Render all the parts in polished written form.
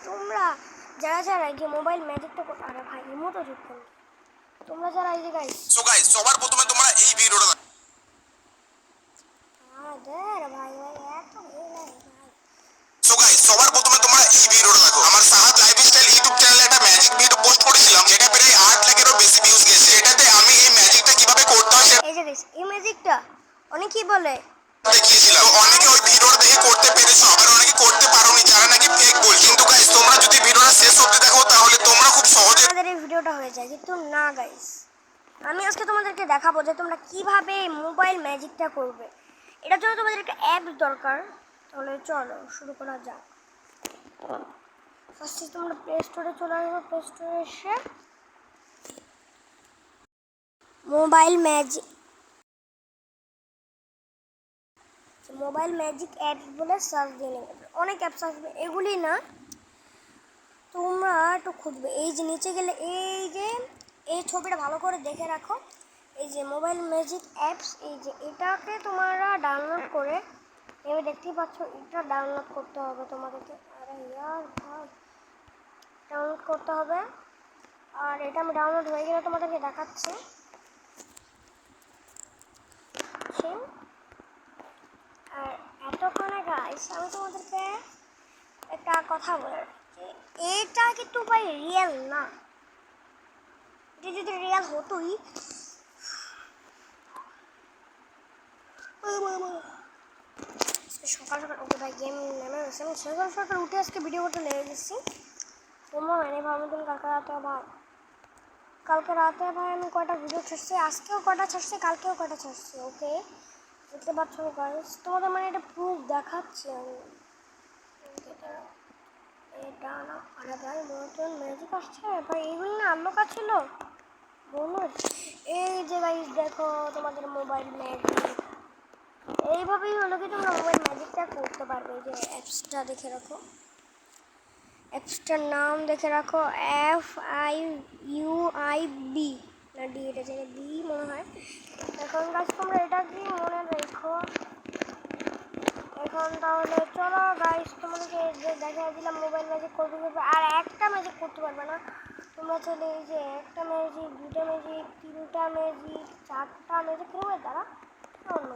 তোমরা যারা যারা এই যে মোবাইল ম্যাজিকটা আরে ভাই ইমোটো যোগ করো তোমরা যারা এই যে গাইস সো গাইস সবার প্রথমে তোমরা এই ভিডিওটা আরে ভাই ভাই এত এই নাই ভাই সো গাইস সবার প্রথমে তোমরা এই ভিডিওটা দেখো আমার সাহাদ লাইফস্টাইল ইউটিউব চ্যানেলে একটা ম্যাজিক ভিডিও পোস্ট করেছিলাম যেটা প্রায় 8 লাখেরও বেশি ভিউজ গেছে এটাতে আমি এই ম্যাজিকটা কিভাবে করতে হয় সেটা এই যে গাইস এই ম্যাজিকটা অনেকেই বলে দেখিয়েছিলাম অনেকে ওই ভিডিওটা দেখে করতে পেরেছো আবার অনেকে করতে পারোনি যারা নাকি ফেক বল কিন্তু গাইস তোমরা যদি ভিডিওটা শেষ অবধি দেখো তাহলে তোমরা খুব সহজে আমাদের এই ভিডিওটা হয়ে যায় কিন্তু না গাইস আমি আজকে তোমাদেরকে দেখাবো যে তোমরা কিভাবে মোবাইল ম্যাজিকটা করবে এটার জন্য তোমাদের একটা অ্যাপ দরকার তাহলে চলো শুরু করা যাক ফার্স্টে তোমরা প্লে স্টোরে চলে আসবে প্লে স্টোরে এসে মোবাইল ম্যাজিক অ্যাপস বলে সার্চ দিয়ে নেবে অনেক অ্যাপস আসবে এগুলি না তোমরা একটু খুঁজবে এই যে নিচে গেলে এই যে এই ছবিটা ভালো করে দেখে রাখো এই যে মোবাইল ম্যাজিক অ্যাপস এই যে এটাকে তোমরা ডাউনলোড করে এবার দেখতেই পাচ্ছ এটা ডাউনলোড করতে হবে তোমাদেরকে আরে ইয়ার ভাই ডাউনলোড করতে হবে আর এটা আমি ডাউনলোড হয়ে গেলে তোমাদেরকে দেখাচ্ছি আর এতক্ষণে গাইস আমি তোমাদেরকে একটা কথা বলে যে এটা কিন্তু ভাই রিয়েল না এটা যদি রিয়েল হতোই সকাল সকাল ওকে ভাই গেম নেমে গেছে আমি সকাল সকাল উঠে আজকে ভিডিও করতে লেগে গেছি সময় হয়নি ভাবতেন কালকে রাতে ভাই আমি কয়টা ভিডিও ছাড়ছি আজকেও কয়টা ছাড়ছি কালকেও কয়টা ছাড়ছি ওকে দেখতে পাচ্ছ গাইস তোমাদের মানে এটা প্রুফ দেখাচ্ছি আমি এটা না আরে ভাই নতুন ম্যাজিক আসছে ভাই এইগুলি না আনলক ছিল বলুন এই যে গাইস দেখো তোমাদের মোবাইল ম্যাজিক এইভাবেই হলো কি তোমরা মোবাইল ম্যাজিকটা করতে পারবে এই যে অ্যাপসটা দেখে রাখো অ্যাপসটার নাম দেখে রাখো FIUIB না ডি এটা জানি বি মনে হয় এখন গাছ তোমরা এটা কি মনে রেখো এখন তাহলে চলো গাইস তোমাদেরকে দেখা দিলাম মোবাইল ম্যাজিক করতে পারবে আর একটা ম্যাজিক করতে পারবে না তোমরা চলে এই যে একটা ম্যাজিক দুটা ম্যাজিক তিনটা ম্যাজিক চারটা ম্যাজিক করবে তারা অন্য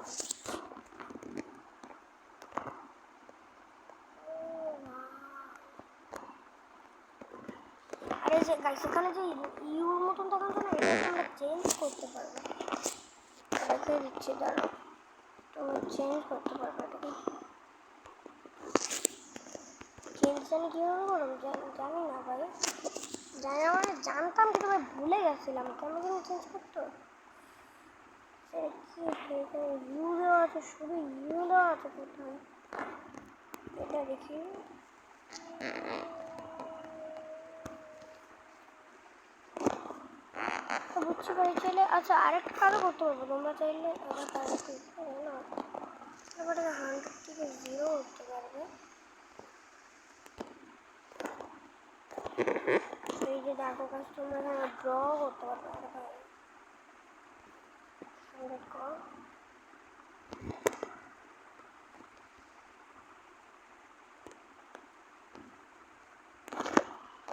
আর এই যে গাইস এখানে যে ইউর মতন দেখানো না এটা তোমরা চেঞ্জ করতে পারবে দেখে দিচ্ছি দাঁড়াও তোমরা চেঞ্জ করতে পারবে এটাকে চেঞ্জ জানি কীভাবে করবো জানি না ভাই জানি না মানে জানতাম কিন্তু ভাই ভুলে গেছিলাম কেমন যেন চেঞ্জ করতো কি ইউ দেওয়া আছে শুধু ইউ দেওয়া আছে কোথায় এটা দেখি বুঝছি ভাই চাইলে আচ্ছা আরেকটা কাজও করতে পারবো তোমরা চাইলে আবার কাজ করতে না এবার 100 থেকে 0 করতে পারবে এই যে দেখো কাজ তোমরা এখানে ড্র করতে পারবে আরে ভাই 100 কর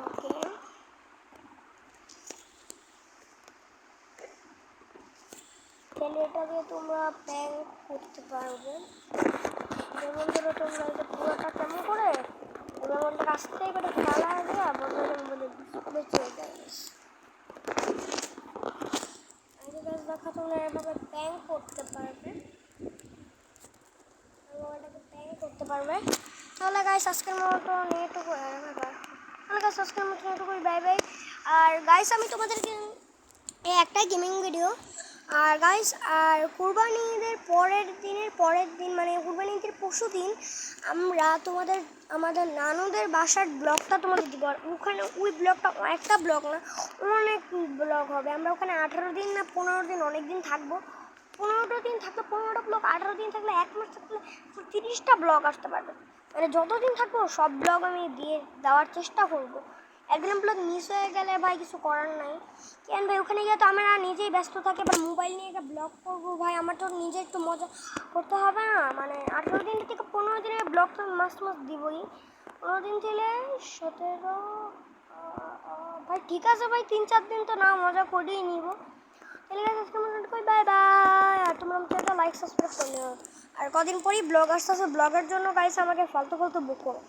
ওকে তাহলে এটা দিয়ে তোমরা ব্যাংক করতে পারবে যেমন ধরো তোমরা এটা পুরোটা কেমন করে যেমন রাস্তায় করে খেলা দিয়ে বন্ধুদের বলে বেঁচে দেয় দেখা তোমরা এভাবে ব্যাংক করতে পারবে এটাকে ব্যাংক করতে পারবে তাহলে গাইস আজকের মতো নিয়েটুকু তাহলে গাইস আজকের মতো নিয়েটুকুই বাই বাই আর গাইস আমি তোমাদেরকে এই একটাই গেমিং ভিডিও আর গাইস আর কুরবানি ঈদের পরের দিন মানে কুরবানি ঈদের পরশু দিন আমরা আমাদের নানুদের বাসার ব্লগটা তোমাদের দিব আর ওখানে ওই ব্লগটা একটা ব্লগ না অনেক ব্লগ হবে আমরা ওখানে 18 দিন না 15 দিন অনেক দিন থাকবো 15টা দিন থাকলে 15টা ব্লগ 18 দিন থাকলে 1 মাস থাকলে 30টা ব্লগ আসতে পারবে মানে যতদিন থাকবো সব ব্লগ আমি দিয়ে দেওয়ার চেষ্টা করবো একদিন ব্লগ মিস হয়ে গেলে ভাই কিছু করার নাই কেন ভাই ওখানে গিয়ে তো আমরা নিজেই ব্যস্ত থাকি এবার মোবাইল নিয়ে একটা ব্লগ করবো ভাই আমার তো নিজে একটু মজা করতে হবে না মানে 18 দিন থেকে 15 দিনের ব্লগ তো মাস দিবই দিন থেকে 17 ভাই ঠিক আছে ভাই 3-4 দিন তো না মজা করেই নিব। তাহলে গাইস আজকে মতো কই বাই বাই। আর তোমরা আমাকে একটা লাইক সাবস্ক্রাইব করে নিও। আর কদিন পরেই ব্লগ আসতেছে, ব্লগের জন্য গাইস আমাকে ফালতু বুক করো।